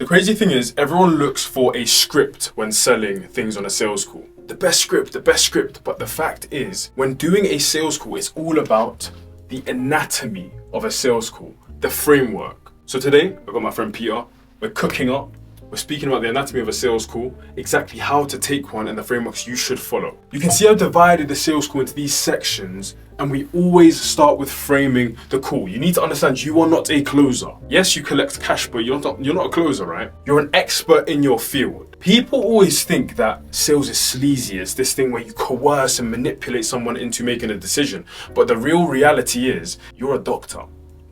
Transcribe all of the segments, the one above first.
The crazy thing is, everyone looks for a script when selling things on a sales call. The best script, but the fact is, when doing a sales call, it's all about the anatomy of a sales call, the framework. So today, I've got my friend Peter, we're cooking up, we're speaking about the anatomy of a sales call, exactly how to take one and the frameworks you should follow. You can see I've divided the sales call into these sections, and we always start with framing the call. You need to understand you are not a closer. Yes, you collect cash, but you're not a closer, right? You're an expert in your field. People always think that sales is sleazy. It's this thing where you coerce and manipulate someone into making a decision. But the real reality is, you're a doctor.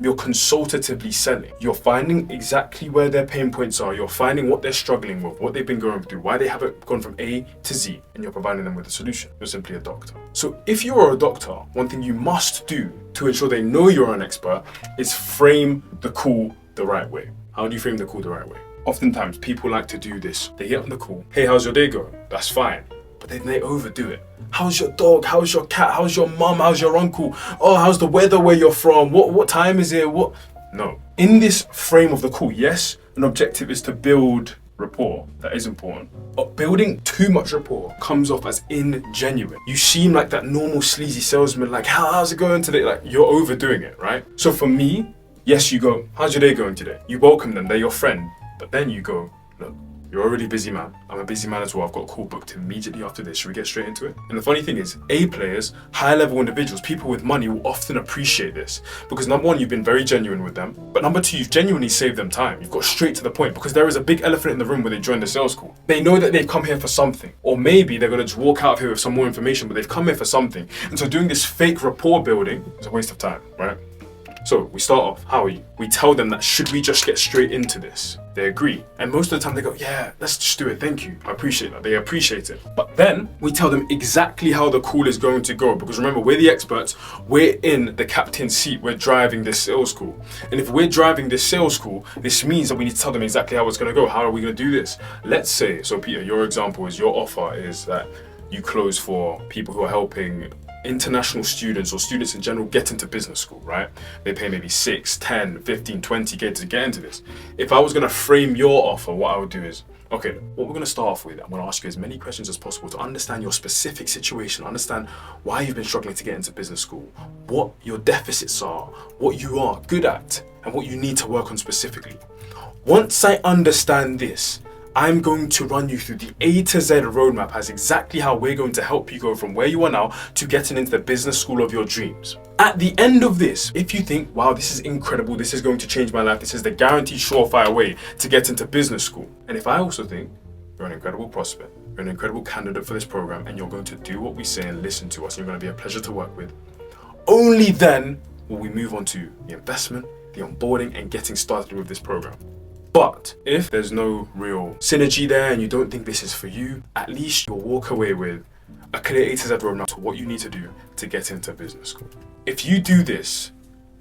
You're consultatively selling. You're finding exactly where their pain points are. You're finding what they're struggling with, what they've been going through, why they haven't gone from A to Z, and you're providing them with a solution. You're simply a doctor. So if you are a doctor, one thing you must do to ensure they know you're an expert is frame the call the right way. How do you frame the call the right way? Oftentimes, people like to do this. They get on the call. Hey, how's your day going? That's fine. But then they overdo it. How's your dog? How's your cat? How's your mum? How's your uncle? Oh, how's the weather where you're from? What time is it? What? No. In this frame of the call, yes, an objective is to build rapport. That is important. But building too much rapport comes off as ingenuine. You seem like that normal sleazy salesman, like, how's it going today? Like, you're overdoing it, right? So for me, yes, you go, how's your day going today? You welcome them, they're your friend. But then you go, look, you're already a busy man. I'm a busy man as well. I've got a call booked immediately after this. Should we get straight into it? And the funny thing is, A players, high level individuals, people with money will often appreciate this. Because number one, you've been very genuine with them. But number two, you've genuinely saved them time. You've got straight to the point, because there is a big elephant in the room when they join the sales call. They know that they've come here for something. Or maybe they're gonna just walk out of here with some more information, but they've come here for something. And so doing this fake rapport building is a waste of time, right? So we start off, how are you? We tell them that, should we just get straight into this? They agree. And most of the time they go, yeah, let's just do it. Thank you. I appreciate that. They appreciate it. But then we tell them exactly how the call is going to go. Because remember, we're the experts. We're in the captain's seat. We're driving this sales call. And if we're driving this sales call, this means that we need to tell them exactly how it's going to go. How are we going to do this? Let's say, so Peter, your example is, your offer is that you close for people who are helping international students or students in general get into business school, right? They pay maybe 6, 10, 15, 20K to get into this. If I was gonna frame your offer, what I would do is, okay, what we're gonna start off with, I'm gonna ask you as many questions as possible to understand your specific situation, understand why you've been struggling to get into business school, what your deficits are, what you are good at, and what you need to work on specifically. Once I understand this, I'm going to run you through the A to Z roadmap as exactly how we're going to help you go from where you are now to getting into the business school of your dreams. At the end of this, if you think, wow, this is incredible, this is going to change my life, this is the guaranteed surefire way to get into business school. And if I also think you're an incredible prospect, you're an incredible candidate for this program, and you're going to do what we say and listen to us, and you're going to be a pleasure to work with, only then will we move on to the investment, the onboarding, and getting started with this program. But if there's no real synergy there and you don't think this is for you, at least you'll walk away with a clear A to Z roadmap to what you need to do to get into business school. If you do this,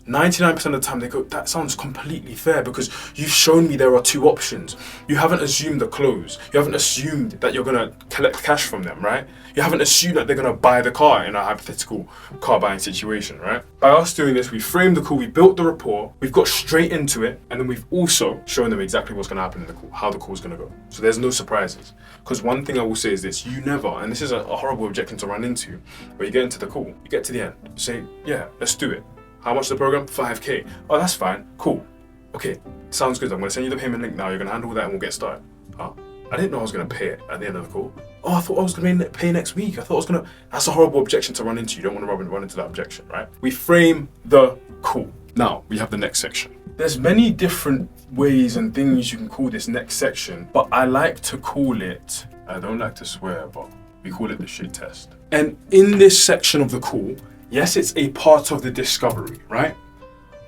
99% of the time they go, that sounds completely fair, because you've shown me there are two options. You haven't assumed the close. You haven't assumed that you're gonna collect cash from them, right? You haven't assumed that they're gonna buy the car in a hypothetical car buying situation, right? By us doing this, we framed the call, we built the rapport, we've got straight into it, and then we've also shown them exactly what's gonna happen in the call, how the call's gonna go. So there's no surprises. Because one thing I will say is this, you never, and this is a horrible objection to run into, where you get into the call, you get to the end, you say, yeah, let's do it. How much is the program? 5K. Oh, that's fine. Cool. Okay, sounds good. I'm gonna send you the payment link now. You're gonna handle that and we'll get started. Huh? I didn't know I was gonna pay it at the end of the call. Oh, I thought I was gonna pay next week. I thought I was gonna... That's a horrible objection to run into. You don't wanna run into that objection, right? We frame the call. Now, we have the next section. There's many different ways and things you can call this next section, but I like to call it, I don't like to swear, but we call it the shit test. And in this section of the call, yes, it's a part of the discovery, right?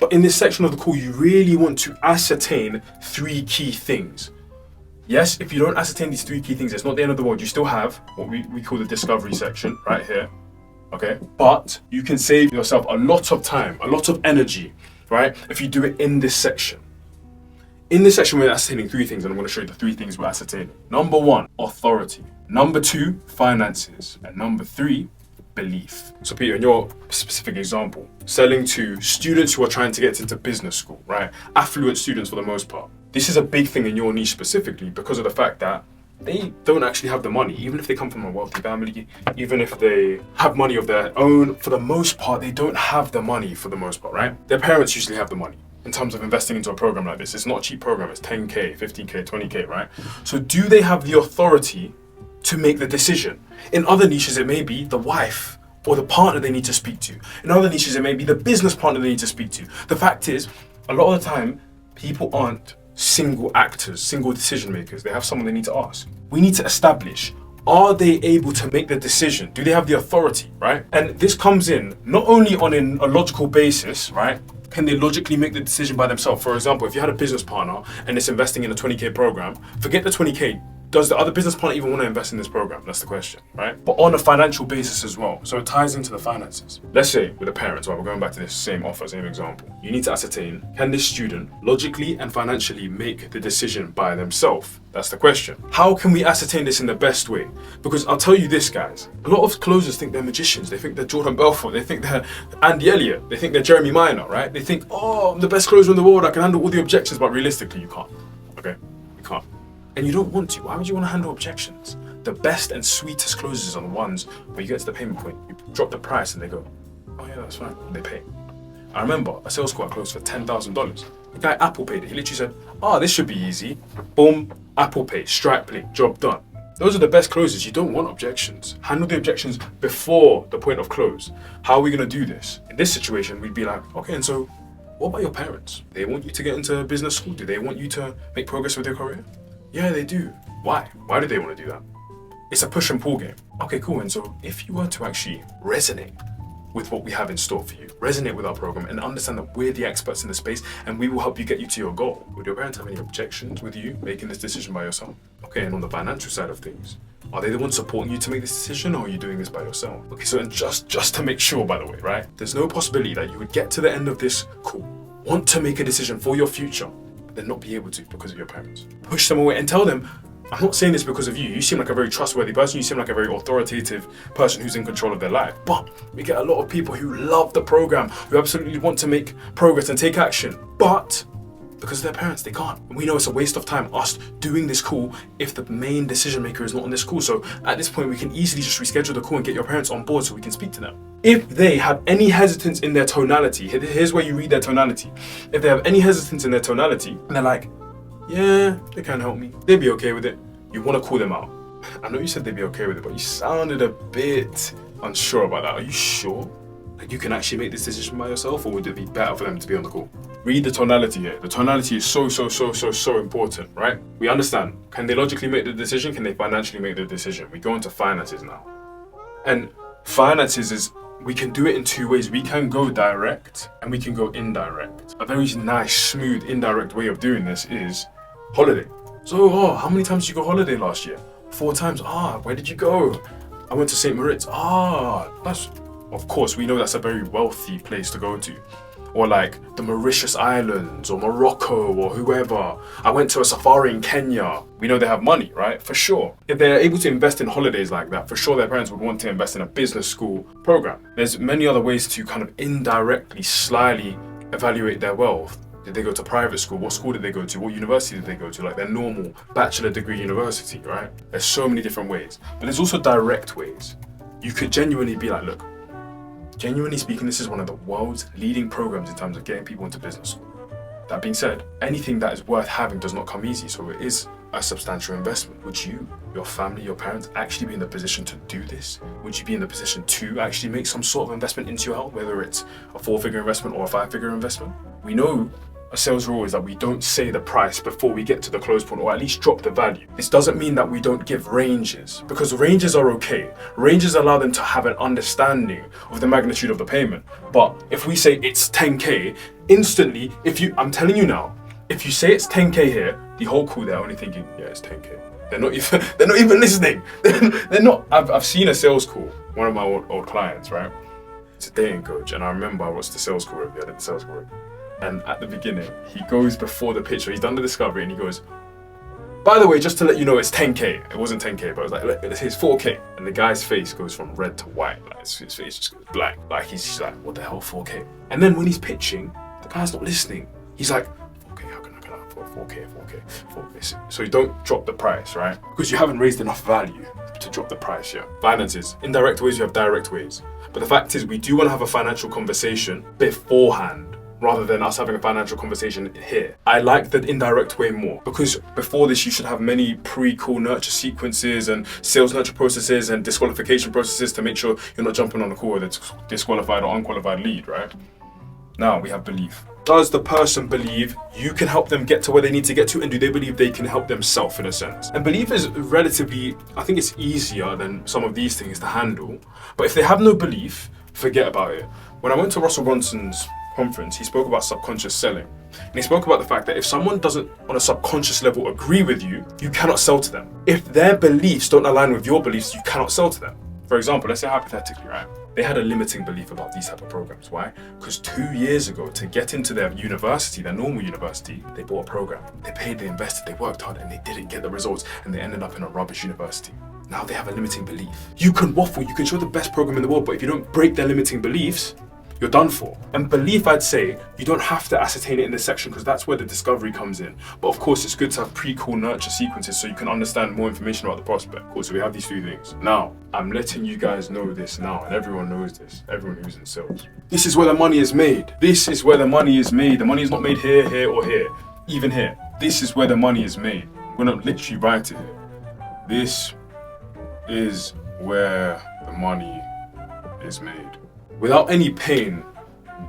But in this section of the call, you really want to ascertain 3 key things. Yes, if you don't ascertain these 3 key things, it's not the end of the world. You still have what we call the discovery section right here, okay? But you can save yourself a lot of time, a lot of energy, right? If you do it in this section. In this section, we're ascertaining 3 things, and I'm going to show you the 3 things we're ascertaining. Number 1, authority. Number 2, finances. And number 3, belief. So Peter, in your specific example, selling to students who are trying to get into business school, right? Affluent students for the most part. This is a big thing in your niche specifically because of the fact that they don't actually have the money, even if they come from a wealthy family, even if they have money of their own, for the most part, they don't have the money for the most part, right? Their parents usually have the money in terms of investing into a program like this. It's not a cheap program, it's 10K, 15K, 20K, right? So do they have the authority to make the decision? In other niches, it may be the wife or the partner they need to speak to. In other niches, it may be the business partner they need to speak to. The fact is, a lot of the time, people aren't single actors, single decision makers. They have someone they need to ask. We need to establish, are they able to make the decision? Do they have the authority, right? And this comes in not only on a logical basis, right? Can they logically make the decision by themselves? For example, if you had a business partner and it's investing in a 20K program, forget the 20K. Does the other business partner even want to invest in this program? That's the question, right? But on a financial basis as well. So it ties into the finances. Let's say with the parents, right, we're going back to this same offer, same example. You need to ascertain, can this student logically and financially make the decision by themselves? That's the question. How can we ascertain this in the best way? Because I'll tell you this, guys, a lot of closers think they're magicians. They think they're Jordan Belfort. They think they're Andy Elliott. They think they're Jeremy Minor, right? They think, oh, I'm the best closer in the world. I can handle all the objections, but realistically, you can't, okay? You can't. And you don't want to. Why would you want to handle objections? The best and sweetest closes are the ones where you get to the payment point, you drop the price and they go, oh yeah, that's fine, and they pay. I remember a sales call I closed for $10,000. The guy Apple paid it. He literally said, oh, this should be easy. Boom, Apple Pay, Stripe Link, job done. Those are the best closes. You don't want objections. Handle the objections before the point of close. How are we going to do this? In this situation, we'd be like, okay, and so what about your parents? They want you to get into business school? Do they want you to make progress with your career? Yeah, they do. Why? Why do they want to do that? It's a push and pull game. Okay, cool. And so if you were to actually resonate with what we have in store for you, resonate with our program and understand that we're the experts in the space and we will help you get you to your goal. Would your parents have any objections with you making this decision by yourself? Okay, and on the financial side of things, are they the ones supporting you to make this decision or are you doing this by yourself? Okay, so and just to make sure, by the way, right? There's no possibility that you would get to the end of this call, want to make a decision for your future, then not be able to because of your parents. Push them away and tell them, I'm not saying this because of you. You seem like a very trustworthy person. You seem like a very authoritative person who's in control of their life. But we get a lot of people who love the program, who absolutely want to make progress and take action. But because of their parents, they can't. And we know it's a waste of time, us doing this call if the main decision maker is not on this call. So at this point, we can easily just reschedule the call and get your parents on board so we can speak to them. If they have any hesitance in their tonality, here's where you read their tonality. If they have any hesitance in their tonality, and they're like, yeah, they can help me, they'd be okay with it. You want to call them out. I know you said they'd be okay with it, but you sounded a bit unsure about that. Are you sure? Like you can actually make this decision by yourself, or would it be better for them to be on the call? Read the tonality here. The tonality is so important, right? We understand. Can they logically make the decision? Can they financially make the decision? We go into finances now. And finances is, we can do it in two ways. We can go direct and we can go indirect. A very nice, smooth, indirect way of doing this is holiday. So, how many times did you go holiday last year? 4 times. Where did you go? I went to St. Moritz. That's, of course, we know that's a very wealthy place to go to. Or like the Mauritius Islands or Morocco or whoever. I went to a safari in Kenya. We know they have money, right? For sure. If they're able to invest in holidays like that, for sure their parents would want to invest in a business school program. There's many other ways to kind of indirectly, slyly evaluate their wealth. Did they go to private school? What school did they go to? What university did they go to? Like their normal bachelor degree university, right? There's so many different ways. But there's also direct ways. You could genuinely be like, look, genuinely speaking, this is one of the world's leading programs in terms of getting people into business school. That being said, anything that is worth having does not come easy, so it is a substantial investment. Would you, your family, your parents actually be in the position to do this? Would you be in the position to actually make some sort of investment into your health, whether it's a 4-figure investment or a 5-figure investment? We know a sales rule is that we don't say the price before we get to the close point, or at least drop the value. This doesn't mean that we don't give ranges, because ranges are okay. Ranges allow them to have an understanding of the magnitude of the payment. But if we say it's 10K, instantly, I'm telling you now, if you say it's 10K here, the whole call they're only thinking, yeah, it's 10K. They're not even listening. They're not. I've seen a sales call, one of my old clients, right? It's a dating coach, and I remember I watched the sales call review. I did the sales call review. And at the beginning, he goes before the pitch, he's done the discovery, and he goes, by the way, just to let you know, it's 10K. It wasn't 10K, but I was like, let's say it's 4K. And the guy's face goes from red to white. Like his face just goes black. Like he's just like, what the hell, 4K? And then when he's pitching, the guy's not listening. He's like, 4K, how can I get out for 4K, 4K, 4K. So you don't drop the price, right? Because you haven't raised enough value to drop the price yet. Finances, indirect ways, you have direct ways. But the fact is, we do want to have a financial conversation beforehand, rather than us having a financial conversation here. I like the indirect way more, because before this you should have many pre-call nurture sequences and sales nurture processes and disqualification processes to make sure you're not jumping on a call with a disqualified or unqualified lead, right? Now we have belief. Does the person believe you can help them get to where they need to get to, and do they believe they can help themselves in a sense? And belief is relatively, I think it's easier than some of these things to handle, but if they have no belief, forget about it. When I went to Russell Brunson's conference, he spoke about subconscious selling. And he spoke about the fact that if someone doesn't, on a subconscious level, agree with you, you cannot sell to them. If their beliefs don't align with your beliefs, you cannot sell to them. For example, let's say hypothetically, right? They had a limiting belief about these type of programs. Why? Because 2 years ago, to get into their university, their normal university, they bought a program. They paid, they invested, they worked hard, and they didn't get the results, and they ended up in a rubbish university. Now they have a limiting belief. You can waffle, you can show the best program in the world, but if you don't break their limiting beliefs, you're done for. And belief, I'd say, you don't have to ascertain it in this section, because that's where the discovery comes in. But of course, it's good to have pre-call nurture sequences so you can understand more information about the prospect. Cool, so we have these 3 things. Now, I'm letting you guys know this now, and everyone knows this, everyone who's in sales. This is where the money is made. This is where the money is made. The money is not made here, here, or here. Even here. This is where the money is made. I'm gonna literally write it here. This is where the money is made. Without any pain,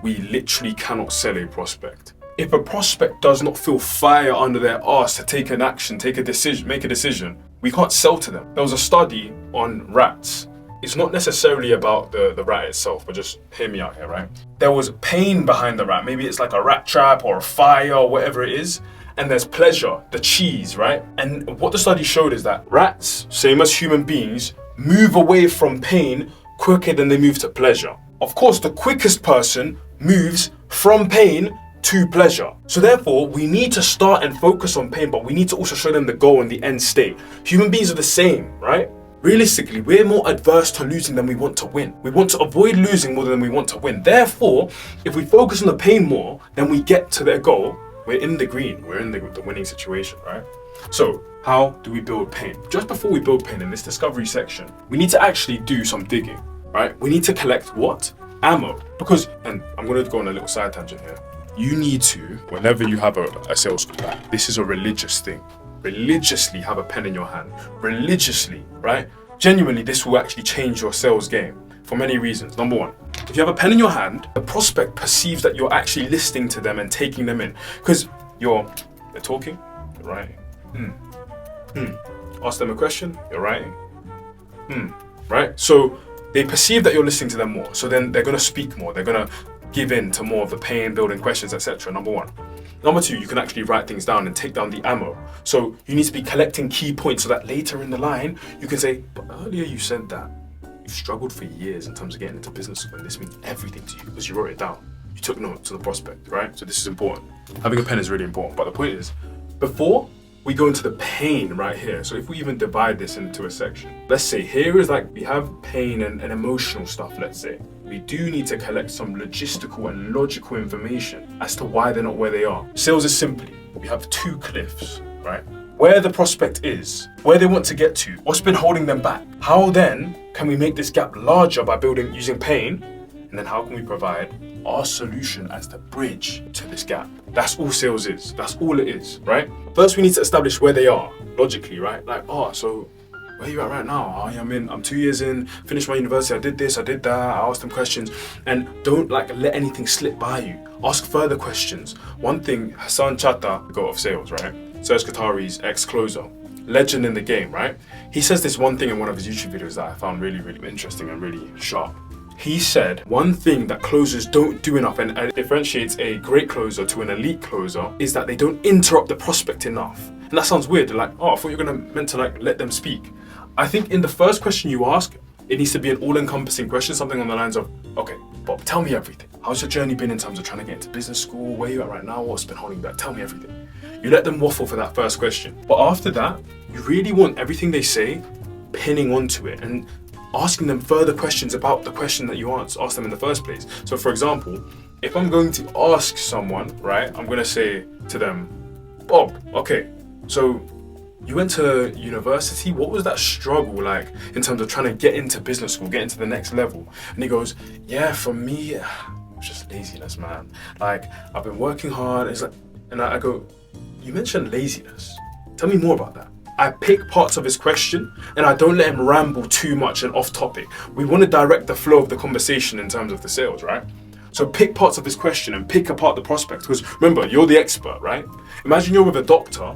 we literally cannot sell a prospect. If a prospect does not feel fire under their arse to take an action, take a decision, make a decision, we can't sell to them. There was a study on rats. It's not necessarily about the rat itself, but just hear me out here, right? There was pain behind the rat. Maybe it's like a rat trap or a fire or whatever it is. And there's pleasure, the cheese, right? And what the study showed is that rats, same as human beings, move away from pain quicker than they move to pleasure. Of course, the quickest person moves from pain to pleasure. So therefore, we need to start and focus on pain, but we need to also show them the goal and the end state. Human beings are the same, right? Realistically, we're more adverse to losing than we want to win. We want to avoid losing more than we want to win. Therefore, if we focus on the pain more, then we get to their goal. We're in the green, we're in the winning situation, right? So, how do we build pain? Just before we build pain in this discovery section, we need to actually do some digging. Right? We need to collect what? Ammo. Because, and I'm going to go on a little side tangent here. You need to, whenever you have a sales call, this is a religious thing. Religiously have a pen in your hand. Religiously, right? Genuinely, this will actually change your sales game for many reasons. Number one, if you have a pen in your hand, the prospect perceives that you're actually listening to them and taking them in. Because they're talking, you're writing. Ask them a question, you're writing. Right? So, they perceive that you're listening to them more, so then they're going to speak more, they're going to give in to more of the pain, building questions, etc. Number one. Number two, you can actually write things down and take down the ammo. So you need to be collecting key points so that later in the line, you can say, but earlier you said that you've struggled for years in terms of getting into business school, and this means everything to you because you wrote it down. You took notes to the prospect, right? So this is important. Having a pen is really important, but the point is, before we go into the pain right here. So if we even divide this into a section, let's say here is like, we have pain and emotional stuff, let's say. We do need to collect some logistical and logical information as to why they're not where they are. Sales is simply, we have 2 cliffs, right? Where the prospect is, where they want to get to, what's been holding them back. How then can we make this gap larger by using pain? And then how can we provide our solution as the bridge to this gap? That's all sales is. That's all it is, right? First, we need to establish where they are, logically, right? Like, so where are you at right now? I'm 2 years in, finished my university, I did this, I did that, I asked them questions. And don't let anything slip by you. Ask further questions. One thing, Hassan Chatta, the goat of sales, right? Serge Qatari's ex-closer, legend in the game, right? He says this one thing in one of his YouTube videos that I found really, really interesting and really sharp. He said one thing that closers don't do enough and differentiates a great closer to an elite closer is that they don't interrupt the prospect enough. And that sounds weird. They're like, I thought you were meant to let them speak. I think in the first question you ask, it needs to be an all-encompassing question, something on the lines of, okay, Bob, tell me everything. How's your journey been in terms of trying to get into business school? Where are you at right now? What's been holding you back? Tell me everything. You let them waffle for that first question. But after that, you really want everything they say pinning onto it and asking them further questions about the question that you asked them in the first place. So for example, if I'm going to ask someone, right, I'm going to say to them, Bob, okay, so you went to university. What was that struggle like in terms of trying to get into business school, get into the next level? And he goes, yeah, for me, it was just laziness, man. Like, I've been working hard. It's like, and I go, you mentioned laziness. Tell me more about that. I pick parts of his question and I don't let him ramble too much and off topic. We want to direct the flow of the conversation in terms of the sales, right? So pick parts of his question and pick apart the prospect, because remember, you're the expert, right? Imagine you're with a doctor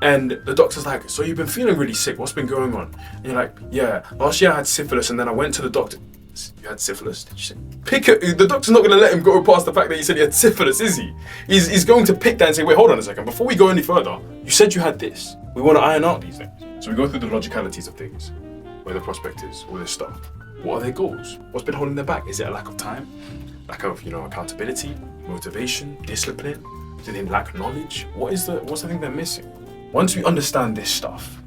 and the doctor's like, so you've been feeling really sick, what's been going on? And you're like, yeah, last year I had syphilis and then I went to the doctor. You had syphilis, did you say? Pick it. The doctor's not going to let him go past the fact that he said he had syphilis, is he? He's going to pick that and say, wait, hold on a second. Before we go any further, you said you had this. We want to iron out these things. So we go through the logicalities of things, where the prospect is, all this stuff. What are their goals? What's been holding them back? Is it a lack of time? Lack of, accountability, motivation, discipline? Do they lack knowledge? What's the thing they're missing? Once we understand this stuff,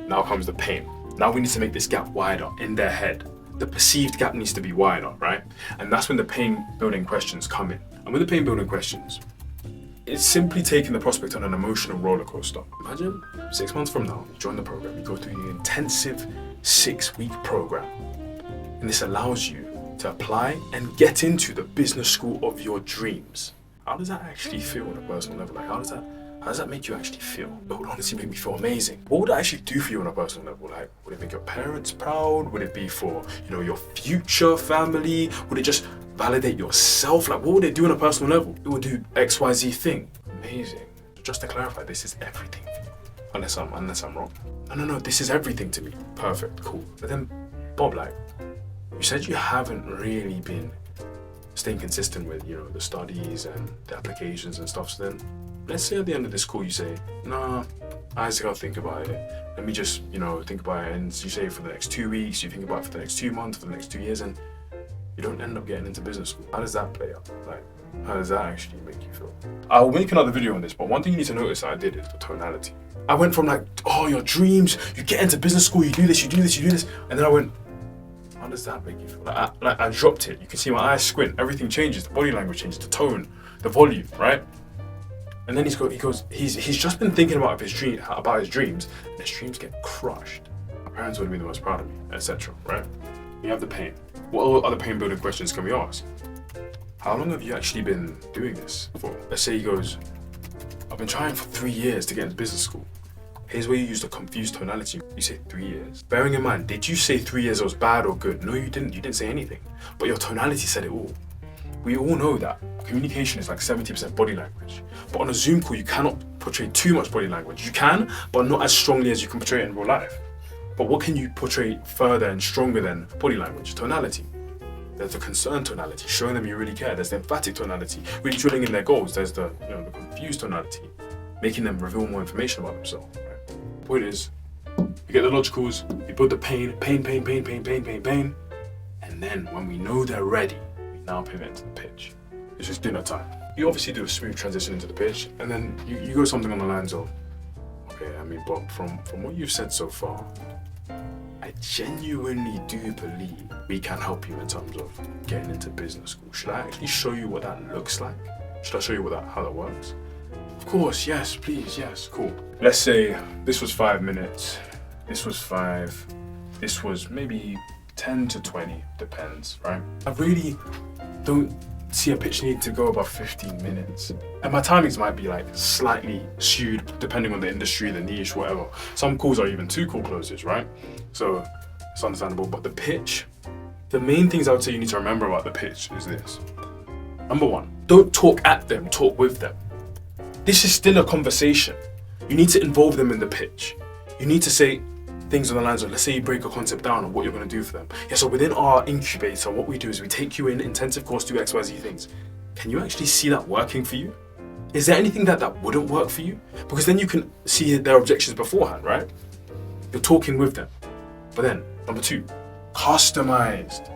now comes the pain. Now we need to make this gap wider in their head. The perceived gap needs to be wider, right? And that's when the pain building questions come in. And with the pain building questions, it's simply taking the prospect on an emotional roller coaster. Imagine 6 months from now, you join the program, you go through the intensive 6-week program. And this allows you to apply and get into the business school of your dreams. How does that actually feel on a personal level? Like, how does that make you actually feel? It would honestly make me feel amazing. What would it actually do for you on a personal level? Like, would it make your parents proud? Would it be for, your future family? Would it just validate yourself? Like, what would it do on a personal level? It would do XYZ thing. Amazing. Just to clarify, this is everything for you. Unless I'm wrong. No, this is everything to me. Perfect, cool. But then, Bob, like, you said you haven't really been staying consistent with, the studies and the applications and stuff. So then, let's say at the end of this call you say, nah, I just gotta think about it. Let me just, think about it. And you say for the next 2 weeks, you think about it for the next 2 months, for the next 2 years, and you don't end up getting into business school. How does that play out? Like, how does that actually make you feel? I'll make another video on this, but one thing you need to notice that I did is the tonality. I went from like, oh, your dreams, you get into business school, you do this, and then I went, how does that make you feel? Like I dropped it. You can see my eyes squint. Everything changes. The body language changes. The tone, the volume, right? And then he's just been thinking about his dreams, and his dreams get crushed. My parents would have been the most proud of me, etc. Right? You have the pain. What other pain building questions can we ask? How long have you actually been doing this for? Let's say he goes, I've been trying for 3 years to get into business school. Here's where you use the confused tonality. You say 3 years. Bearing in mind, did you say 3 years was bad or good? No, you didn't. You didn't say anything. But your tonality said it all. We all know that communication is like 70% body language. But on a Zoom call, you cannot portray too much body language. You can, but not as strongly as you can portray it in real life. But what can you portray further and stronger than body language? Tonality. There's the concerned tonality, showing them you really care. There's the emphatic tonality, really drilling in their goals. There's the, the confused tonality, making them reveal more information about themselves. Right? Point is, you get the logicals, you build the pain, and then when we know they're ready, we now pivot to the pitch. It's just dinner time. You obviously do a smooth transition into the pitch, and then you go something on the lines of, okay, I mean, Bob, from what you've said so far, I genuinely do believe we can help you in terms of getting into business school. Should I actually show you what that looks like? Should I show you how that works? Of course, yes, please, yes, cool. Let's say this was 5 minutes, this was 5, this was maybe 10 to 20, depends, right? I really don't see a pitch need to go above 15 minutes. And my timings might be like slightly skewed depending on the industry, the niche, whatever. Some calls are even 2 call closes, right? So it's understandable, but the pitch, the main things I would say you need to remember about the pitch is this. Number 1, don't talk at them, talk with them. This is still a conversation. You need to involve them in the pitch. You need to say things on the lines of, let's say you break a concept down on what you're going to do for them. Yeah, so within our incubator, what we do is we take you in intensive course, do XYZ things. Can you actually see that working for you? Is there anything that wouldn't work for you? Because then you can see their objections beforehand, right? You're talking with them. But then, number 2, customized.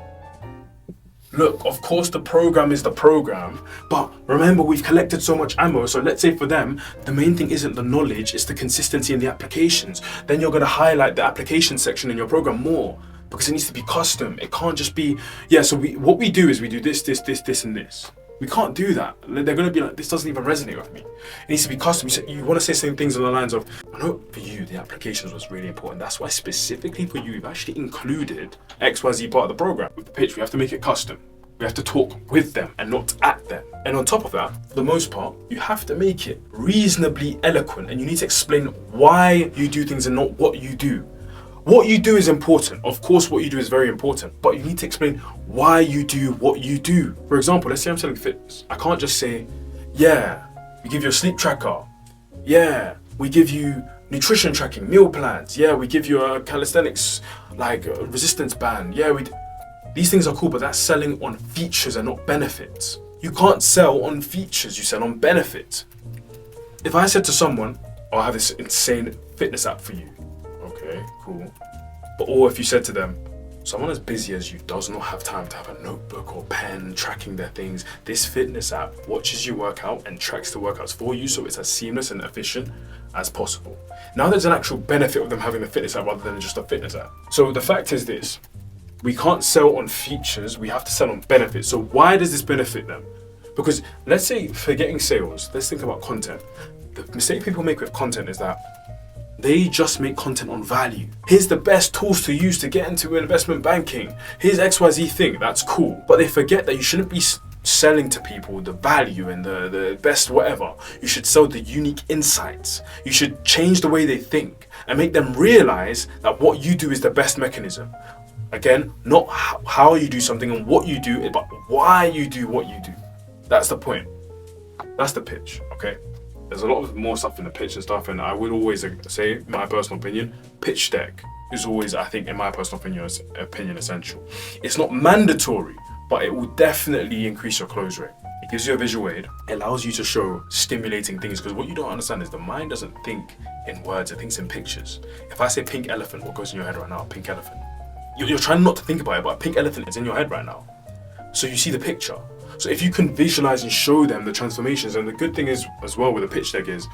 Look, of course the program is the program, but remember we've collected so much ammo, so let's say for them, the main thing isn't the knowledge, it's the consistency in the applications. Then you're gonna highlight the application section in your program more, because it needs to be custom. It can't just be, yeah, so what we do is we do this, and this. We can't do that. They're going to be like, this doesn't even resonate with me. It needs to be custom. You want to say some things on the lines of, I know for you, the applications was really important. That's why specifically for you, we've actually included XYZ part of the program. With the pitch, we have to make it custom. We have to talk with them and not at them. And on top of that, for the most part, you have to make it reasonably eloquent, and you need to explain why you do things and not what you do. What you do is important. Of course, what you do is very important, but you need to explain why you do what you do. For example, let's say I'm selling fitness. I can't just say, yeah, we give you a sleep tracker. Yeah, we give you nutrition tracking, meal plans. Yeah, we give you a calisthenics, like a resistance band. Yeah, these things are cool, but that's selling on features and not benefits. You can't sell on features, you sell on benefits. If I said to someone, oh, I have this insane fitness app for you. Okay, cool. Or if you said to them, someone as busy as you does not have time to have a notebook or pen tracking their things. This fitness app watches you work out and tracks the workouts for you, so it's as seamless and efficient as possible. Now there's an actual benefit of them having the fitness app rather than just a fitness app. So the fact is this, we can't sell on features, we have to sell on benefits. So why does this benefit them? Because let's say for getting sales, let's think about content. The mistake people make with content is that they just make content on value. Here's the best tools to use to get into investment banking. Here's XYZ thing, that's cool. But they forget that you shouldn't be selling to people the value and the best whatever. You should sell the unique insights. You should change the way they think and make them realize that what you do is the best mechanism. Again, not how you do something and what you do, but why you do what you do. That's the point. That's the pitch, okay? There's a lot of more stuff in the pitch and stuff, and I would always say, my personal opinion, pitch deck is always, I think, in my personal opinion, essential. It's not mandatory, but it will definitely increase your close rate. It gives you a visual aid. It allows you to show stimulating things, because what you don't understand is the mind doesn't think in words, it thinks in pictures. If I say pink elephant, what goes in your head right now? Pink elephant. You're trying not to think about it, but a pink elephant is in your head right now. So you see the picture. So if you can visualize and show them the transformations, and the good thing is as well with a pitch deck is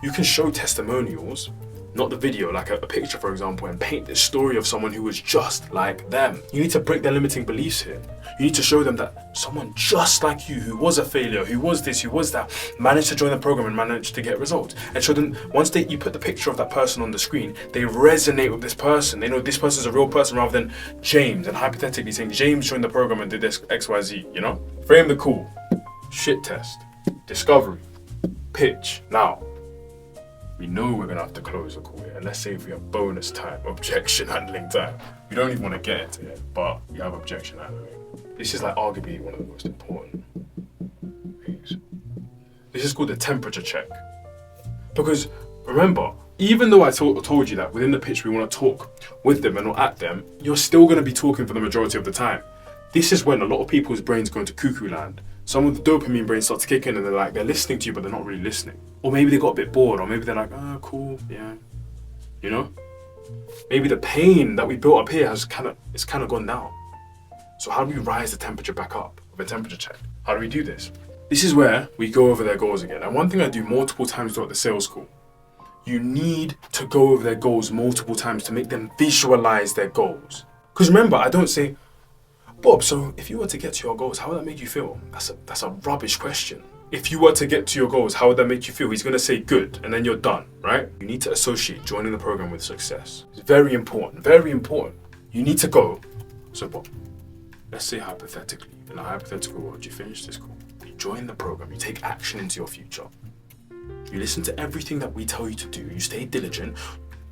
you can show testimonials, not the video, like a picture for example, and paint the story of someone who was just like them. You need to break their limiting beliefs here. You need to show them that someone just like you, who was a failure, who was this, who was that, managed to join the program and managed to get results. And show them, once you put the picture of that person on the screen, they resonate with this person. They know this person's a real person rather than James, and hypothetically saying James joined the program and did this XYZ, you know? Frame the call, shit test, discovery, pitch. Now, we know we're gonna have to close the call here. And let's say if we have bonus time, objection handling time. We don't even want to get into it, but we have objection handling. This is like arguably one of the most important things. This is called the temperature check. Because remember, even though I told you that within the pitch we want to talk with them and not at them, you're still going to be talking for the majority of the time. This is when a lot of people's brains go into cuckoo land. Some of the dopamine brain starts kicking and they're listening to you, but they're not really listening. Or maybe they got a bit bored, or maybe they're like, oh, cool, yeah. You know? Maybe the pain that we built up here it's kind of gone down. So how do we rise the temperature back up with a temperature check? How do we do this? This is where we go over their goals again. And one thing I do multiple times throughout the sales call, you need to go over their goals multiple times to make them visualize their goals. Because remember, I don't say, Bob, so if you were to get to your goals, how would that make you feel? That's a rubbish question. If you were to get to your goals, how would that make you feel? He's going to say good, and then you're done, right? You need to associate joining the program with success. It's very important, very important. You need to go, so Bob, let's say hypothetically, in a hypothetical world, you finish this call, you join the program, you take action into your future. You listen to everything that we tell you to do, you stay diligent,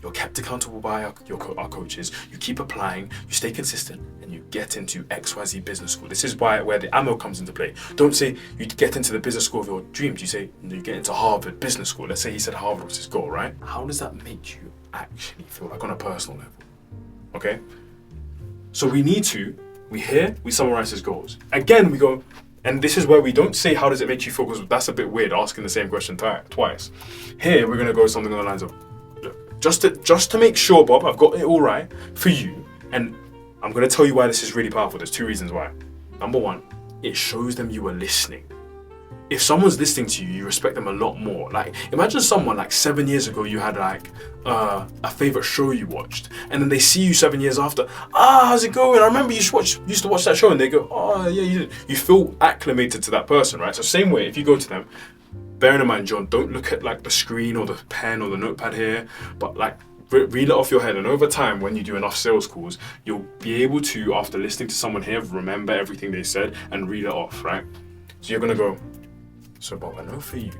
you're kept accountable by our coaches, you keep applying, you stay consistent, and you get into XYZ business school. This is where the ammo comes into play. Don't say you get into the business school of your dreams, you say you get into Harvard Business School. Let's say he said Harvard was his goal, right? How does that make you actually feel, like on a personal level? Okay? So we summarize his goals. Again, we go, and this is where we don't say how does it make you feel, because that's a bit weird, asking the same question twice. Here, we're gonna go something along the lines of, just to make sure, Bob, I've got it all right for you, and I'm going to tell you why this is really powerful. There's two reasons why. Number one, it shows them you are listening. if someone's listening to you, you respect them a lot more. Like, imagine someone like 7 years ago, you had like a favorite show you watched, and then they see you 7 years after. How's it going? I remember you used to watch that show, and they go, oh yeah, you did. You feel acclimated to that person, right? So same way, if you go to them, bearing in mind, John, don't look at like the screen or the pen or the notepad here, but like read it off your head. And over time, when you do enough sales calls, you'll be able to, after listening to someone here, remember everything they said and read it off, right? So you're gonna go, so Bob, I know for you,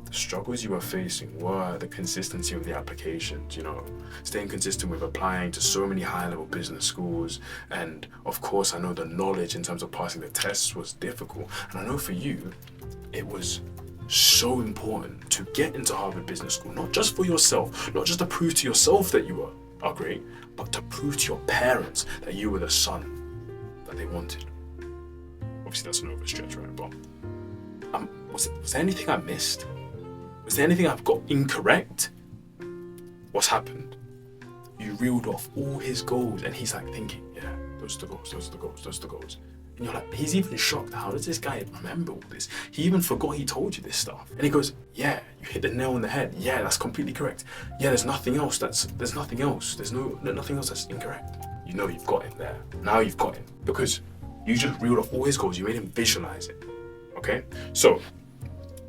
the struggles you were facing were the consistency of the applications, you know, staying consistent with applying to so many high-level business schools. And of course, I know the knowledge in terms of passing the tests was difficult. And I know for you, it was so important to get into Harvard Business School, not just for yourself, not just to prove to yourself that you are great, but to prove to your parents that you were the son that they wanted. Obviously, that's an overstretch, right? But was there anything I missed? Was there anything I've got incorrect? What's happened? You reeled off all his goals, and he's like thinking, yeah, those are the goals, those are the goals, those are the goals. And you're like, he's even shocked. How does this guy remember all this? He even forgot he told you this stuff. And he goes, yeah, you hit the nail on the head. Yeah, that's completely correct. Yeah, there's nothing else. There's nothing else. There's nothing else that's incorrect. You know you've got him there. Now you've got him because you just reeled off all his goals. You made him visualize it. Okay? So,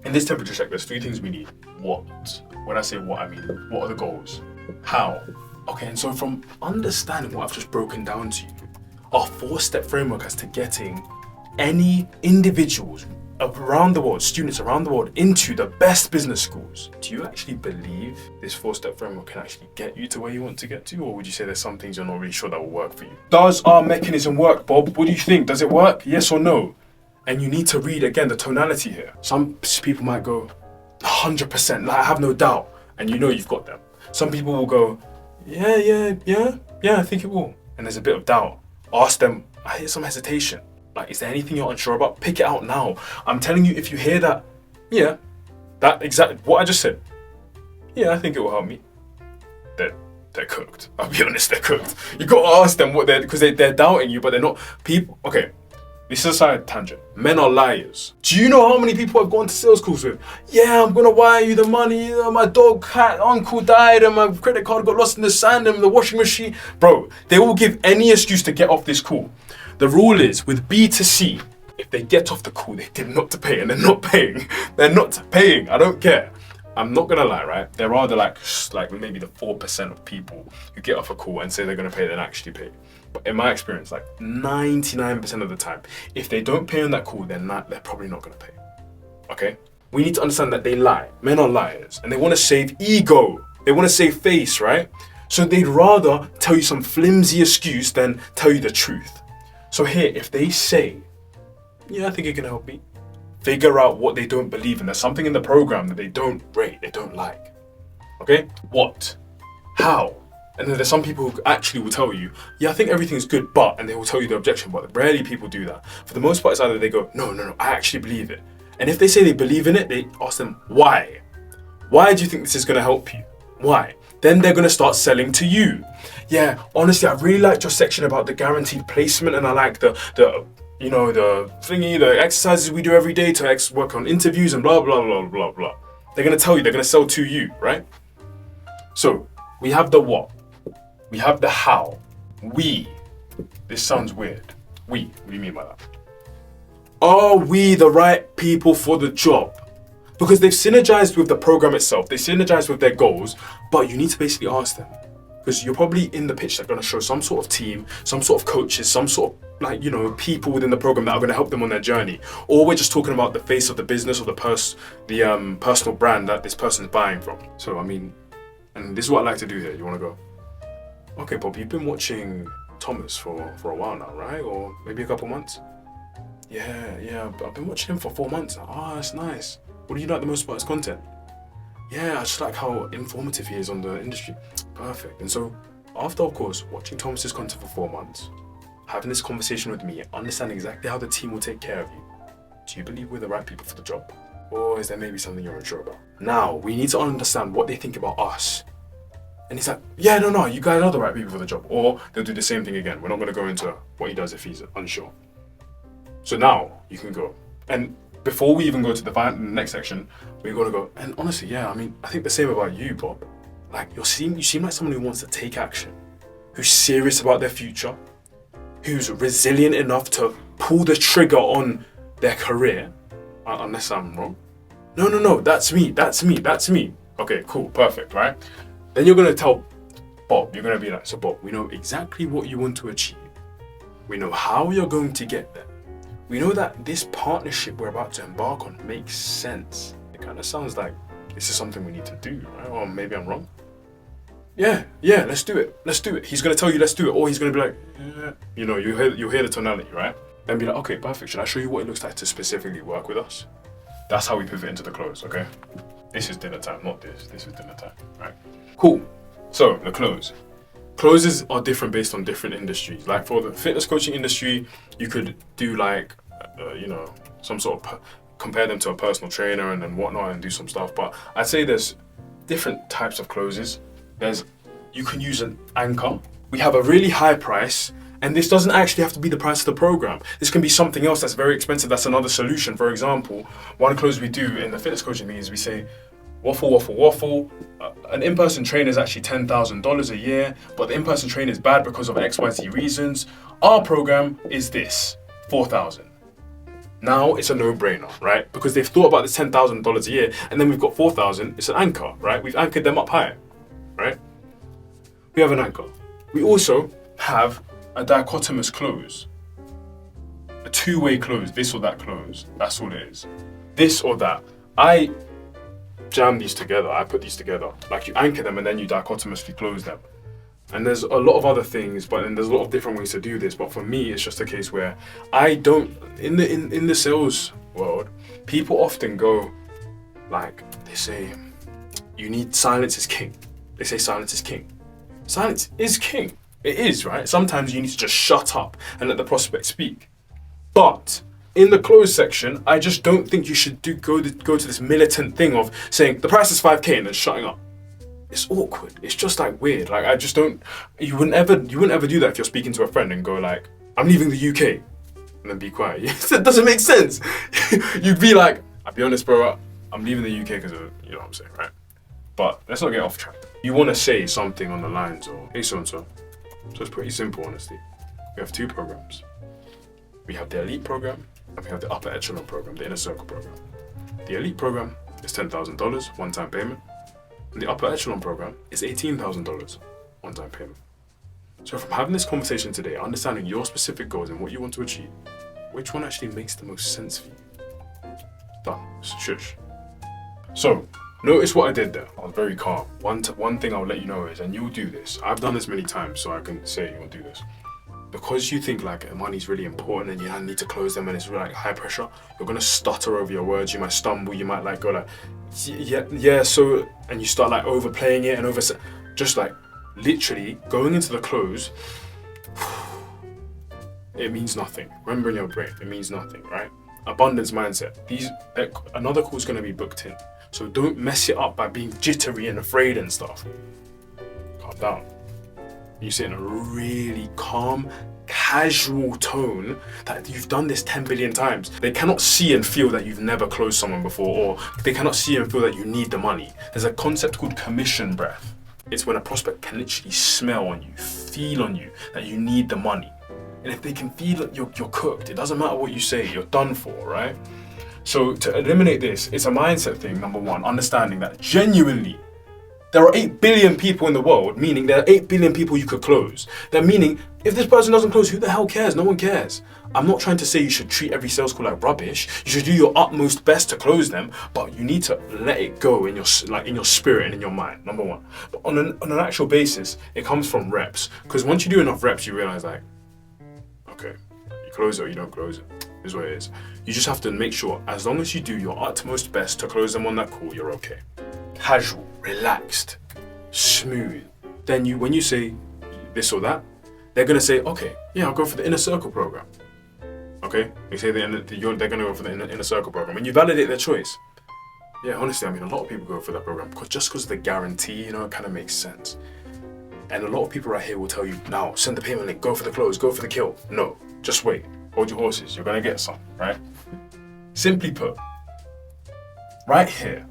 in this temperature check, there's 3 things we need. What? When I say what, I mean, what are the goals? How? Okay, and so from understanding what I've just broken down to you, our 4-step framework as to getting any individuals around the world, students around the world, into the best business schools. Do you actually believe this 4-step framework can actually get you to where you want to get to? Or would you say there's some things you're not really sure that will work for you? Does our mechanism work, Bob? What do you think? Does it work? Yes or no? And you need to read, again, the tonality here. Some people might go, 100%, like I have no doubt. And you know you've got them. Some people will go, yeah, I think it will. And there's a bit of doubt. Ask them, I hear some hesitation. Like, is there anything you're unsure about? Pick it out now. I'm telling you, if you hear that, yeah, that exactly what I just said, yeah, I think it will help me. They're cooked. I'll be honest, they're cooked. You got to ask them what because they're doubting you, but they're not people. Okay, this is a side tangent. Men are liars. Do you know how many people I've gone to sales calls with? Yeah, I'm gonna wire you the money. My dog, cat, uncle died, and my credit card got lost in the sand, and the washing machine. Bro, they will give any excuse to get off this call. The rule is with B2C, if they get off the call, they did not to pay, and they're not paying. They're not paying. I don't care. I'm not gonna lie, right? There are like maybe the 4% of people who get off a call and say they're gonna pay, then actually pay. But in my experience, like 99% of the time, if they don't pay on that call, they're probably not gonna pay. Okay? We need to understand that they lie. Men are liars, and they want to save ego. They want to save face, right? So they'd rather tell you some flimsy excuse than tell you the truth. So here, if they say, yeah, I think it can help me, figure out what they don't believe in. There's something in the program that they don't rate, they don't like. Okay? What? How? And then there's some people who actually will tell you, yeah, I think everything's good, but, and they will tell you the objection, but rarely people do that. For the most part, it's either they go, no, I actually believe it. And if they say they believe in it, they ask them, why? Why do you think this is going to help you? Why? Then they're going to start selling to you. Yeah, honestly, I really liked your section about the guaranteed placement, and I like the thingy, the exercises we do every day to work on interviews and blah, blah, blah, blah, blah. They're going to tell you, they're going to sell to you, right? So we have the what. We have the how. This sounds weird. What do you mean by that? Are we the right people for the job? Because they've synergized with the program itself, they synergized with their goals, but you need to basically ask them. Because you're probably in the pitch, they're going to show some sort of team, some sort of coaches, some sort of people within the program that are going to help them on their journey. Or we're just talking about the face of the business or the personal brand that this person is buying from. So, I mean, and this is what I like to do here. You want to go, okay, Bob, you've been watching Thomas for a while now, right? Or maybe a couple months? Yeah, I've been watching him for 4 months now. Oh, that's nice. What do you like the most about his content? Yeah, I just like how informative he is on the industry. Perfect. And so, after, of course, watching Thomas's content for 4 months, having this conversation with me, understanding exactly how the team will take care of you, do you believe we're the right people for the job? Or is there maybe something you're unsure about? Now, we need to understand what they think about us. And he's like, yeah, no, you guys are the right people for the job. Or they'll do the same thing again. We're not going to go into what he does if he's unsure. So now, you can go. And before we even go to the next section, we're gonna go, and honestly, yeah, I mean, I think the same about you, Bob. Like, you seem like someone who wants to take action, who's serious about their future, who's resilient enough to pull the trigger on their career, unless I'm wrong. No, that's me. Okay, cool, perfect, right? Then you're gonna tell Bob, you're gonna be like, so Bob, we know exactly what you want to achieve. We know how you're going to get there. We know that this partnership we're about to embark on makes sense. It kind of sounds like this is something we need to do, right? Or maybe I'm wrong. Yeah, let's do it. He's gonna tell you let's do it, or he's gonna be like, yeah. You know, you hear the tonality, right? And be like, okay, perfect. Should I show you what it looks like to specifically work with us? That's how we pivot into the close, okay? This is dinner time, not this. This is dinner time, right? Cool. So the close. Closes are different based on different industries. Like for the fitness coaching industry, you could do like, some sort of compare them to a personal trainer and then whatnot and do some stuff. But I'd say there's different types of closes. You can use an anchor. We have a really high price, and this doesn't actually have to be the price of the program. This can be something else that's very expensive. That's another solution. For example, one close we do in the fitness coaching meetings, we say, waffle. An in-person trainer is actually $10,000 a year, but the in-person trainer is bad because of XYZ reasons. Our program is this, $4,000. Now it's a no-brainer, right? Because they've thought about this $10,000 a year, and then we've got $4,000. It's an anchor, right? We've anchored them up higher, right? We have an anchor. We also have a dichotomous close, a two-way close, this or that close. That's all it is. This or that. I jam these together. I put these together. Like you anchor them and then you dichotomously close them. And there's a lot of other things, but then there's a lot of different ways to do this. But for me, it's just a case where I don't. In the sales world, people often go like they say, you need silence is king. They say silence is king. Silence is king. It is, right? Sometimes you need to just shut up and let the prospect speak. But in the close section, I just don't think you should go to this militant thing of saying the price is 5K and then shutting up. It's awkward. It's just like weird. Like I just don't. You wouldn't ever do that if you're speaking to a friend and go like, I'm leaving the UK, and then be quiet. It doesn't make sense. You'd be like, I'll be honest, bro. I'm leaving the UK because of, you know what I'm saying, right? But let's not get off track. You want to say something on the lines of, hey, so-and-so. So it's pretty simple, honestly. We have two programs. We have the elite program and we have the upper echelon program, the inner circle program. The elite program is $10,000 one-time payment. And the upper echelon program is $18,000 one-time payment. So from having this conversation today, understanding your specific goals and what you want to achieve, which one actually makes the most sense for you? Done. Shush. So, notice what I did there. I was very calm. One thing I'll let you know is, and you'll do this. I've done this many times, so I can say you'll do this. Because you think like money's really important and you need to close them and it's really like high pressure, you're gonna stutter over your words. You might stumble. You might like go like, yeah. So, and you start like overplaying it and just like literally going into the close. It means nothing. Remember in your brain, it means nothing, right? Abundance mindset. Another call is gonna be booked in. So don't mess it up by being jittery and afraid and stuff. Calm down. You sit in a really calm, casual tone that you've done this 10 billion times. They cannot see and feel that you've never closed someone before, or they cannot see and feel that you need the money. There's a concept called commission breath. It's when a prospect can literally smell on you, feel on you that you need the money. And if they can feel that you're cooked, it doesn't matter what you say, you're done for, right? So to eliminate this, it's a mindset thing, number one, understanding that genuinely, there are 8 billion people in the world, meaning there are 8 billion people you could close. That meaning, if this person doesn't close, who the hell cares? No one cares. I'm not trying to say you should treat every sales call like rubbish. You should do your utmost best to close them, but you need to let it go in your spirit and in your mind, number one. But on an actual basis, it comes from reps. Because once you do enough reps, you realize like, okay, you close it or you don't close it. Is what it is. You just have to make sure, as long as you do your utmost best to close them on that call, you're okay. Casual, relaxed, smooth. Then when you say this or that, they're gonna say, okay, yeah, I'll go for the inner circle program. Okay, they say they're gonna go for the inner circle program, and you validate their choice. Yeah, honestly, I mean, a lot of people go for that program because of the guarantee, it kind of makes sense. And a lot of people right here will tell you, now send the payment link, go for the close, go for the kill. No, just wait. Hold your horses, you're gonna get some, right? Simply put, right here,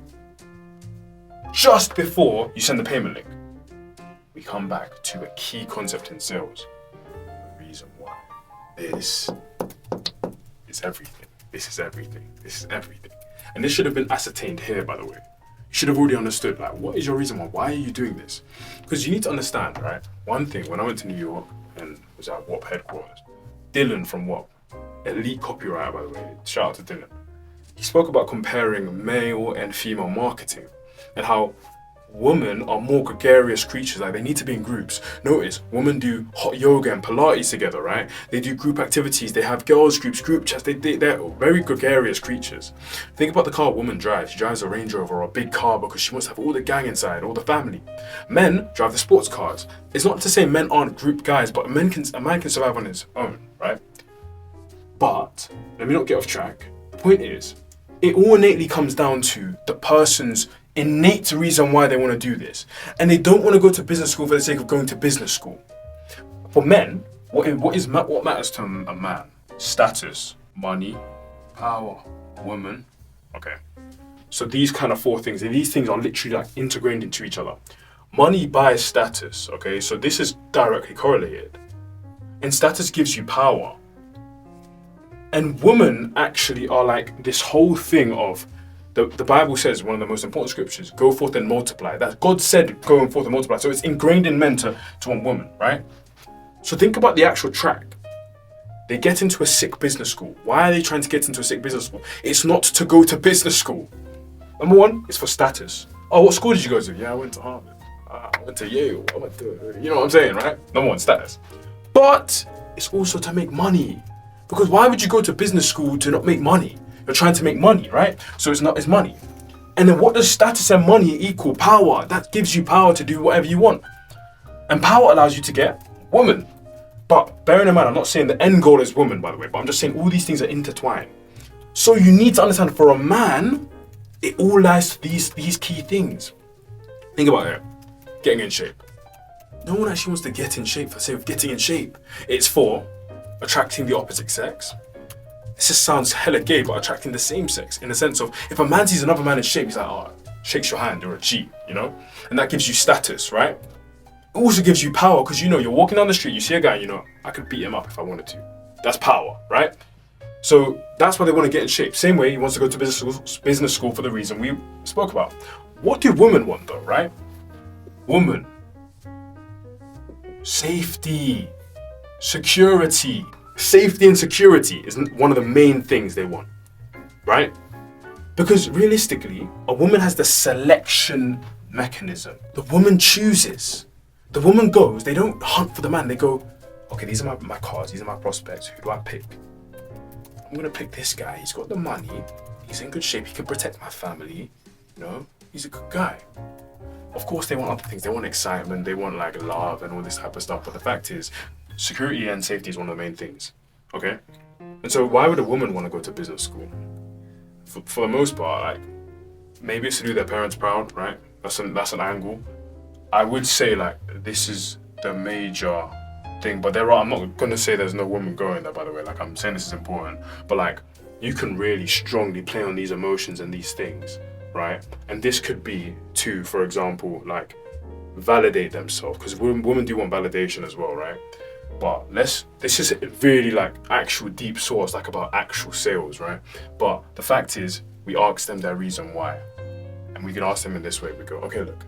just before you send the payment link, we come back to a key concept in sales. The reason why. This is everything. This is everything. This is everything. And this should have been ascertained here, by the way. You should have already understood, like, what is your reason why? Why are you doing this? Because you need to understand, right? One thing, when I went to New York and was at WAP headquarters, Dylan from WAP, elite copywriter, by the way, shout out to Dylan. He spoke about comparing male and female marketing and how women are more gregarious creatures, like they need to be in groups. Notice, women do hot yoga and Pilates together, right? They do group activities, they have girls groups, group chats, they're very gregarious creatures. Think about the car a woman drives. She drives a Range Rover or a big car because she wants to have all the gang inside, all the family. Men drive the sports cars. It's not to say men aren't group guys, but a man can survive on his own, right? But, let me not get off track. The point is, it all innately comes down to the person's innate reason why they want to do this. And they don't want to go to business school for the sake of going to business school. For men, what matters to a man? Status, money, power, woman. Okay. So these kind of four things, and these things are literally like integrated into each other. Money buys status, okay? So this is directly correlated. And status gives you power. And women actually are like this whole thing of, the Bible says, one of the most important scriptures, go forth and multiply. That God said, go forth and multiply. So it's ingrained in men to want women, right? So think about the actual track. They get into a sick business school. Why are they trying to get into a sick business school? It's not to go to business school. Number one, it's for status. Oh, what school did you go to? Yeah, I went to Harvard. I went to Yale. I went to, you know what I'm saying, right? Number one, status. But it's also to make money. Because why would you go to business school to not make money? You're trying to make money, right? So it's money. And then what does status and money equal? Power. That gives you power to do whatever you want. And power allows you to get woman. But bearing in mind, I'm not saying the end goal is woman, by the way, but I'm just saying all these things are intertwined. So you need to understand, for a man, it all lies to these key things. Think about it. Getting in shape. No one actually wants to get in shape for the sake of getting in shape. It's for attracting the opposite sex. This just sounds hella gay, but attracting the same sex, in the sense of, if a man sees another man in shape, he's like, oh, shakes your hand, you're a G, you know? And that gives you status, right? It also gives you power, because you're walking down the street, you see a guy, I could beat him up if I wanted to. That's power, right? So that's why they want to get in shape. Same way he wants to go to business school for the reason we spoke about. What do women want though, right? Woman. Safety. Security. Safety and security is one of the main things they want, right? Because realistically, a woman has the selection mechanism. The woman chooses. The woman goes, they don't hunt for the man. They go, okay, these are my cards, these are my prospects. Who do I pick? I'm gonna pick this guy. He's got the money. He's in good shape. He can protect my family. He's a good guy. Of course, they want other things. They want excitement. They want like love and all this type of stuff. But the fact is, security and safety is one of the main things, okay? And so why would a woman want to go to business school? For the most part, like, maybe it's to do their parents proud, right? That's an angle. I would say like this is the major thing, but I'm not gonna say there's no woman going there, by the way. Like, I'm saying this is important, but like, you can really strongly play on these emotions and these things, right? And this could be to, for example, like, validate themselves, because women do want validation as well, right? But this is really like actual deep source, like about actual sales, right? But the fact is, we ask them their reason why. And we can ask them in this way. We go, okay, look,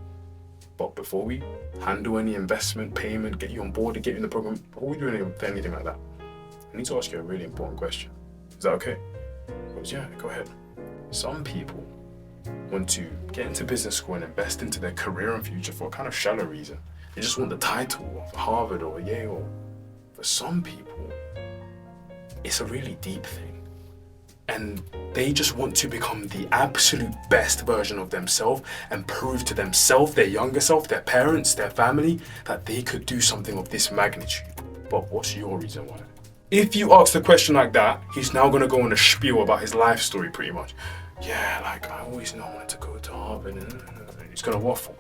but before we handle any investment, payment, get you on board, get you in the program, before we do anything like that, I need to ask you a really important question. Is that okay? He goes, yeah, go ahead. Some people want to get into business school and invest into their career and future for a kind of shallow reason. They just want the title of Harvard or Yale. For some people, it's a really deep thing. And they just want to become the absolute best version of themselves and prove to themselves, their younger self, their parents, their family, that they could do something of this magnitude. But what's your reason why? If you ask a question like that, he's now going to go on a spiel about his life story pretty much. Yeah, like, I always knew I wanted to go to Harvard, and he's going to waffle,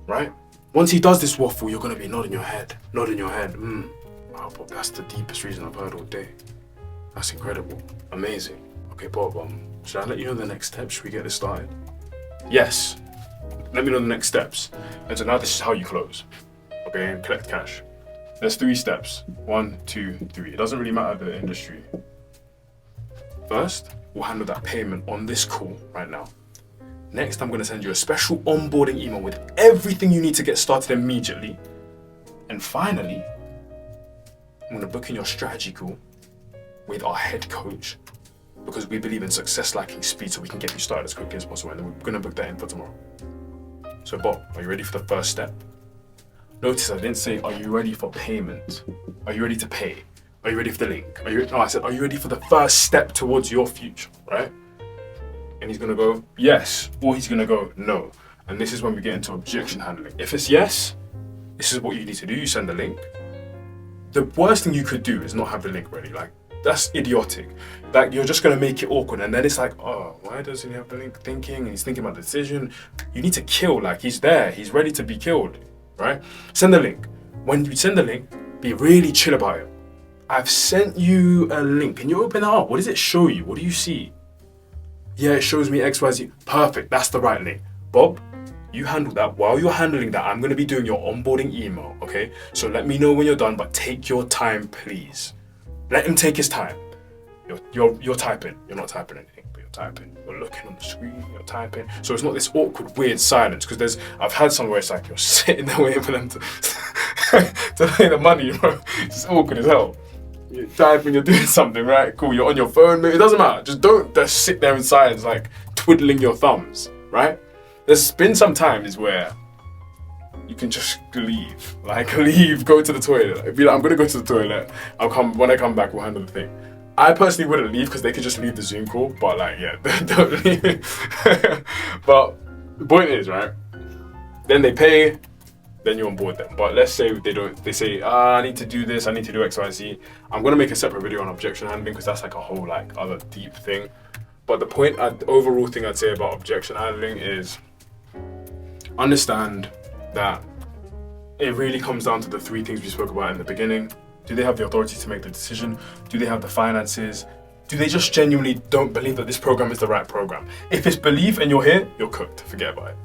right? Once he does this waffle, you're going to be nodding your head. Wow, Bob, that's the deepest reason I've heard all day. That's incredible. Amazing. Okay, Bob, Should I let you know the next steps? Should we get this started? Yes. Let me know the next steps. And so now this is how you close. Okay, and collect cash. There's 3 steps. 1, 2, 3. It doesn't really matter the industry. First, we'll handle that payment on this call right now. Next, I'm going to send you a special onboarding email with everything you need to get started immediately. And finally, I'm going to book in your strategy call with our head coach, because we believe in success lacking speed, so we can get you started as quickly as possible. And then we're going to book that in for tomorrow. So Bob, are you ready for the first step? Notice I didn't say, are you ready for payment? Are you ready to pay? Are you ready for the link? No, I said, are you ready for the first step towards your future, right? And he's gonna go, yes, or he's gonna go, no. And this is when we get into objection handling. If it's yes, this is what you need to do. You send the link. The worst thing you could do is not have the link ready. Like, that's idiotic. Like, you're just gonna make it awkward. And then it's like, oh, why doesn't he have the link thinking? And he's thinking about the decision. You need to kill, like, he's there. He's ready to be killed, right? Send the link. When you send the link, be really chill about it. I've sent you a link. Can you open it up? What does it show you? What do you see? Yeah, it shows me XYZ. Perfect, that's the right link. Bob, you handle that. While you're handling that, I'm gonna be doing your onboarding email, okay? So let me know when you're done, but take your time, please. Let him take his time. You're typing. You're not typing anything, but you're typing. You're looking on the screen, you're typing. So it's not this awkward, weird silence, because I've had some where it's like you're sitting there waiting for them to pay the money, bro. It's awkward as hell. You're typing, you're doing something, right? Cool, you're on your phone, it doesn't matter. Just don't just sit there in silence, like twiddling your thumbs, right? There's been some times where you can just leave, go to the toilet. Be like, I'm gonna go to the toilet. When I come back, we'll handle the thing. I personally wouldn't leave because they could just leave the Zoom call, but like, yeah, don't leave. But the point is, right? Then they pay. Then you onboard them. But let's say they say, I need to do this, I need to do X, Y, Z. I'm gonna make a separate video on objection handling because that's like a whole like other deep thing. But the overall thing I'd say about objection handling is understand that it really comes down to the 3 things we spoke about in the beginning. Do they have the authority to make the decision? Do they have the finances? Do they just genuinely don't believe that this program is the right program? If it's belief and you're here, you're cooked. Forget about it.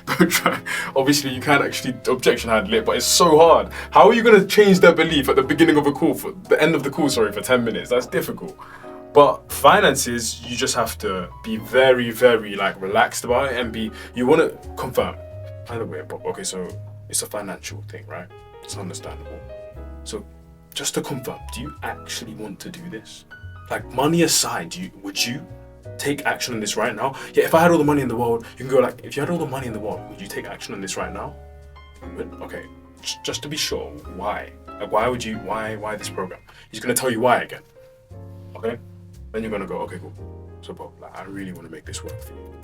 Don't try. Obviously, you can't actually objection handle it, but it's so hard. How are you going to change their belief at the beginning of a call, for the end of the call, for 10 minutes? That's difficult. But finances, you just have to be very, very like relaxed about it and you want to confirm. By the way, Bob, okay, so it's a financial thing, right? It's understandable. So just to confirm, do you actually want to do this? Like, money aside, would you take action on this right now? Yeah, if I had all the money in the world, you can go like, if you had all the money in the world, would you take action on this right now? But okay, just to be sure, why? Like, why this program? He's gonna tell you why again. Okay? Then you're gonna go, okay, cool. So Bob, like, I really want to make this work for you.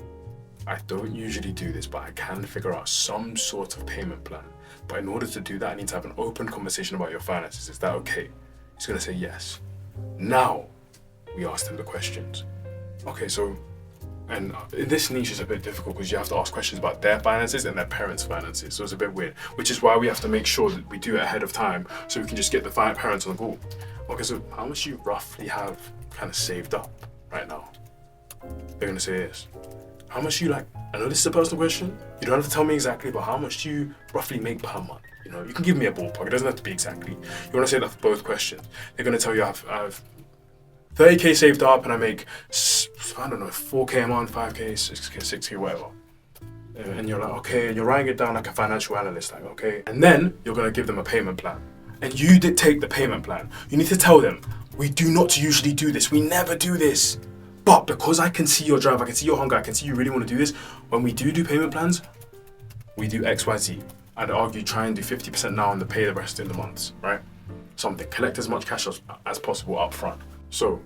I don't usually do this, but I can figure out some sort of payment plan. But in order to do that, I need to have an open conversation about your finances. Is that okay? He's gonna say yes. Now, we ask them the questions. Okay, so, and this niche is a bit difficult because you have to ask questions about their finances and their parents' finances, so it's a bit weird, which is why we have to make sure that we do it ahead of time so we can just get the parents on the call. Okay, so how much do you roughly have kind of saved up right now? They're gonna say yes. How much do you like, I know this is a personal question, you don't have to tell me exactly, but how much do you roughly make per month? You know, you can give me a ballpark, it doesn't have to be exactly. You wanna say that for both questions. They're gonna tell you I've 30K saved up and I make, I don't know, 4K a month, 5K, 6K, 6K, whatever. And you're like, okay, and you're writing it down like a financial analyst, like, okay. And then you're gonna give them a payment plan. And you dictate the payment plan. You need to tell them, we do not usually do this, we never do this. But because I can see your drive, I can see your hunger, I can see you really want to do this, when we do payment plans, we do X, Y, Z. I'd argue try and do 50% now and pay the rest in the months, right? Something, collect as much cash as possible up front. So,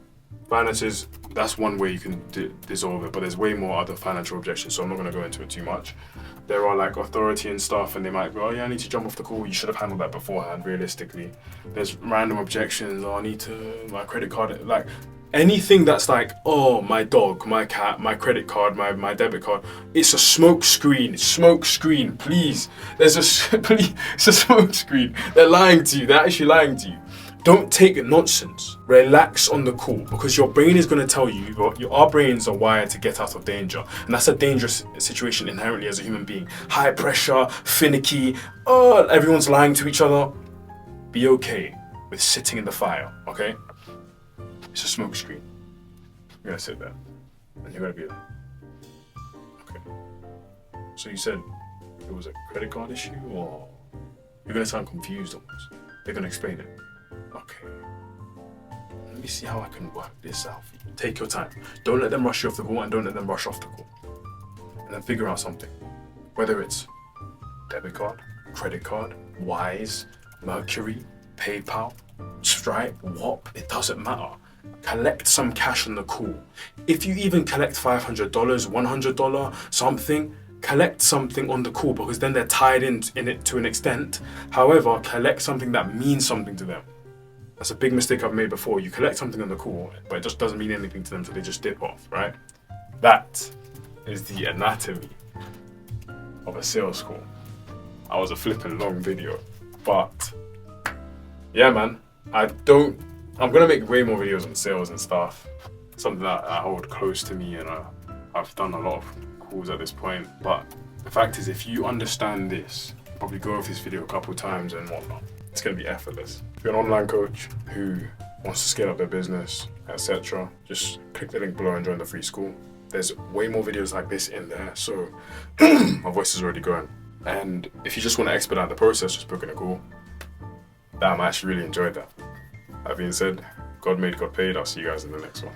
finances, that's one way you can dissolve it, but there's way more other financial objections, so I'm not going to go into it too much. There are like authority and stuff, and they might go, oh yeah, I need to jump off the call. You should have handled that beforehand, realistically. There's random objections, oh, I need to, my credit card, like anything that's like, oh, my dog, my cat, my credit card, my debit card, it's a smoke screen, please. It's a smoke screen. They're lying to you, they're actually lying to you. Don't take nonsense. Relax on the call, because your brain is going to tell you, our brains are wired to get out of danger. And that's a dangerous situation inherently as a human being. High pressure, finicky, everyone's lying to each other. Be okay with sitting in the fire, okay? It's a smoke screen. You're going to sit there. And you're going to be there. Okay. So you said it was a credit card issue, or you're going to sound confused almost. They're going to explain it. Okay. Let me see how I can work this out for you. Take your time. Don't let them rush you off the call, and don't let them rush off the call. And then figure out something. Whether it's debit card, credit card, Wise, Mercury, PayPal, Stripe, Whop, it doesn't matter. Collect some cash on the call. If you even collect $500, $100, something, collect something on the call, because then they're tied in it to an extent. However, collect something that means something to them. That's a big mistake I've made before. You collect something on the call, but it just doesn't mean anything to them, so they just dip off, right? That is the anatomy of a sales call. I was a flipping long video, but yeah, man, I'm gonna make way more videos on sales and stuff. Something that I hold close to me, and I've done a lot of calls at this point. But the fact is, if you understand this, probably go over this video a couple times and whatnot, it's gonna be effortless. If you're an online coach who wants to scale up their business, etc., just click the link below and join the free school. There's way more videos like this in there, so my voice is already going. And if you just want to expedite the process, just book in a call. Damn, I actually really enjoyed that. That being said, God made, God paid. I'll see you guys in the next one.